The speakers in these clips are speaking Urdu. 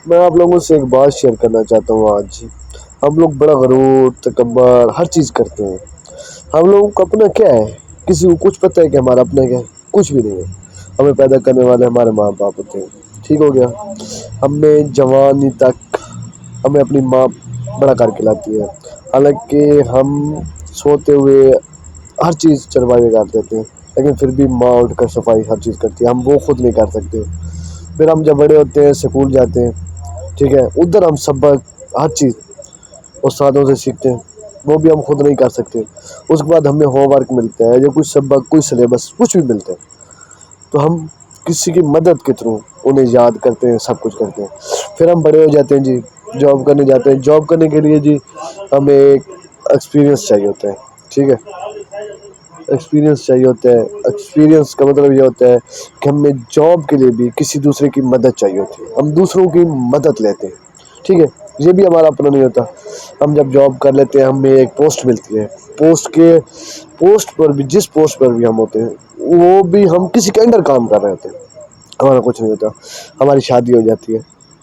میں آپ لوگوں سے ایک بات شیئر کرنا چاہتا ہوں آج۔ ہم لوگ بڑا غرور، تکبر، ہر چیز کرتے ہیں۔ ہم لوگوں کو اپنا کیا ہے؟ کسی کو کچھ پتہ ہے کہ ہمارا اپنا کیا ہے؟ کچھ بھی نہیں ہے۔ ہمیں پیدا کرنے والے ہمارے ماں باپ ہوتے ہیں، ٹھیک ہو گیا؟ ہمیں جوانی تک ہمیں اپنی ماں بڑا کر کے لاتی ہے، حالانکہ ہم سوتے ہوئے ہر چیز چروائی کر دیتے ہیں، لیکن پھر بھی ماں اٹھ کر صفائی ہر چیز کرتی ہے، ہم وہ خود نہیں کر سکتے۔ پھر ہم جب بڑے ہوتے ہیں، اسکول جاتے ہیں، ٹھیک ہے، ادھر ہم سبق ہر چیز استادوں سے سیکھتے ہیں، وہ بھی ہم خود نہیں کر سکتے۔ اس کے بعد ہمیں ہوم ورک ملتا ہے، جو کچھ سبق، کوئی سلیبس، کچھ بھی ملتا ہے، تو ہم کسی کی مدد کے تھرو انہیں یاد کرتے ہیں، سب کچھ کرتے ہیں۔ پھر ہم بڑے ہو جاتے ہیں جی، جاب کرنے جاتے ہیں۔ جاب کرنے کے لیے جی ہمیں ایک ایکسپیرئنس چاہیے ہوتا ہے، ٹھیک ہے، ایکسپیرئنس چاہیے ہوتا ہے۔ ایکسپیرئنس کا مطلب یہ ہوتا ہے کہ ہمیں جاب کے لیے بھی کسی دوسرے کی مدد چاہیے ہوتی ہے، ہم دوسروں کی مدد لیتے ہیں، ٹھیک ہے، یہ بھی ہمارا اپنا نہیں ہوتا۔ ہم جب جاب کر لیتے ہیں، ہمیں ایک پوسٹ ملتی ہے، پوسٹ پر بھی، جس پوسٹ پر بھی ہم ہوتے ہیں، وہ بھی ہم کسی کے انڈر کام کر رہے ہوتے ہیں، ہمارا کچھ نہیں ہوتا۔ ہماری شادی ہو جاتی ہے،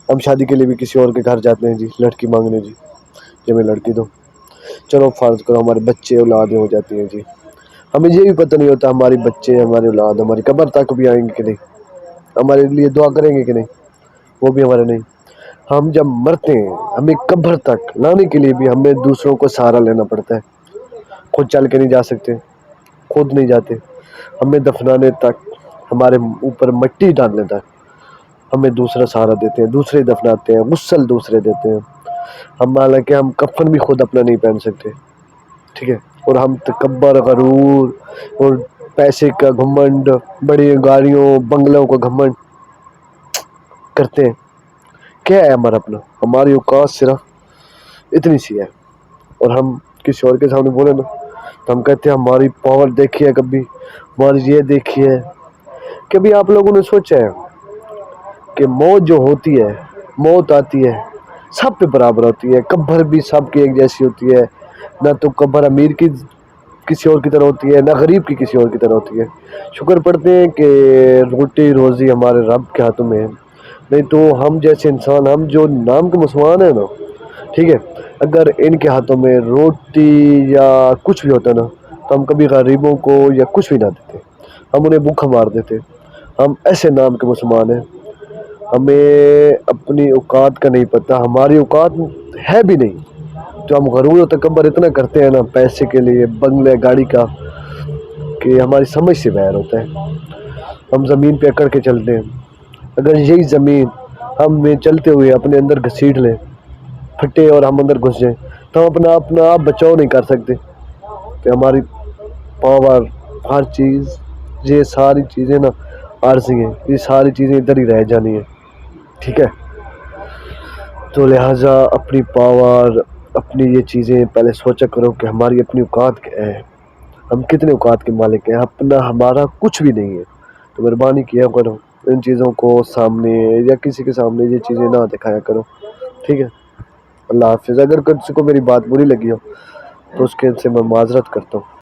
ہم شادی کے لیے بھی کسی اور کے گھر جاتے ہیں جی، لڑکی مانگنے جی، کہ ہمیں لڑکی دو۔ چلو فرض کرو ہمارے بچے اولادیں ہو جاتی ہیں جی، ہمیں یہ بھی پتہ نہیں ہوتا ہمارے بچے، ہماری اولاد ہماری قبر تک بھی آئیں گے کہ نہیں، ہمارے لیے دعا کریں گے کہ نہیں، وہ بھی ہمارے نہیں۔ ہم جب مرتے ہیں، ہمیں قبر تک لانے کے لیے بھی ہمیں دوسروں کو سہارا لینا پڑتا ہے، خود چل کے نہیں جا سکتے، خود نہیں جاتے۔ ہمیں دفنانے تک، ہمارے اوپر مٹی ڈالنے تک ہمیں دوسرا سہارا دیتے ہیں، دوسرے دفناتے ہیں، غسل دوسرے دیتے ہیں۔ حالانکہ ہم کفن بھی خود اپنا نہیں پہن سکتے، ٹھیک ہے، اور ہم تکبر، غرور اور پیسے کا گھمنڈ، بڑی گاڑیوں بنگلوں کا گھمنڈ کرتے ہیں۔ کیا ہے ہمارا اپنا؟ ہماری اوقات صرف اتنی سی ہے، اور ہم کسی اور کے سامنے بولے نا تو ہم کہتے ہیں ہماری پاور دیکھی ہے، کبھی ہماری یہ دیکھی ہے۔ کبھی آپ لوگوں نے سوچا ہے کہ موت جو ہوتی ہے، موت آتی ہے، سب پہ برابر ہوتی ہے، قبر بھی سب کی ایک جیسی ہوتی ہے، نہ تو قبر امیر کی کسی اور کی طرح ہوتی ہے، نہ غریب کی کسی اور کی طرح ہوتی ہے۔ شکر پڑھتے ہیں کہ روٹی روزی ہمارے رب کے ہاتھوں میں ہے، نہیں تو ہم جیسے انسان، ہم جو نام کے مسلمان ہیں نا، ٹھیک ہے، اگر ان کے ہاتھوں میں روٹی یا کچھ بھی ہوتا نا، تو ہم کبھی غریبوں کو یا کچھ بھی نہ دیتے، ہم انہیں بھوکا مار دیتے۔ ہم ایسے نام کے مسلمان ہیں، ہمیں اپنی اوقات کا نہیں پتہ، ہماری اوقات ہے بھی نہیں، جو ہم غرور و تکبر اتنا کرتے ہیں نا پیسے کے لیے، بنگلے گاڑی کا، کہ ہماری سمجھ سے باہر ہوتا ہے۔ ہم زمین پہ اکڑ کے چلتے ہیں، اگر یہی زمین ہم میں چلتے ہوئے اپنے اندر گھسیٹ لیں، پھٹے اور ہم اندر گھس جائیں، تو ہم اپنا آپ بچاؤ نہیں کر سکتے، کہ ہماری پاور، ہر چیز، یہ ساری چیزیں نا عارضی ہیں، یہ ساری چیزیں ادھر ہی رہ جانی ہیں، ٹھیک ہے۔ تو لہٰذا اپنی پاور، اپنی یہ چیزیں پہلے سوچا کرو کہ ہماری اپنی اوقات کیا ہے، ہم کتنے اوقات کے مالک ہیں، اپنا ہمارا کچھ بھی نہیں ہے۔ تو مہربانی کیا کرو ان چیزوں کو سامنے یا کسی کے سامنے یہ چیزیں نہ دکھایا کرو، ٹھیک ہے۔ اللہ حافظ۔ اگر کسی کو میری بات بری لگی ہو تو اس کے سے میں معذرت کرتا ہوں۔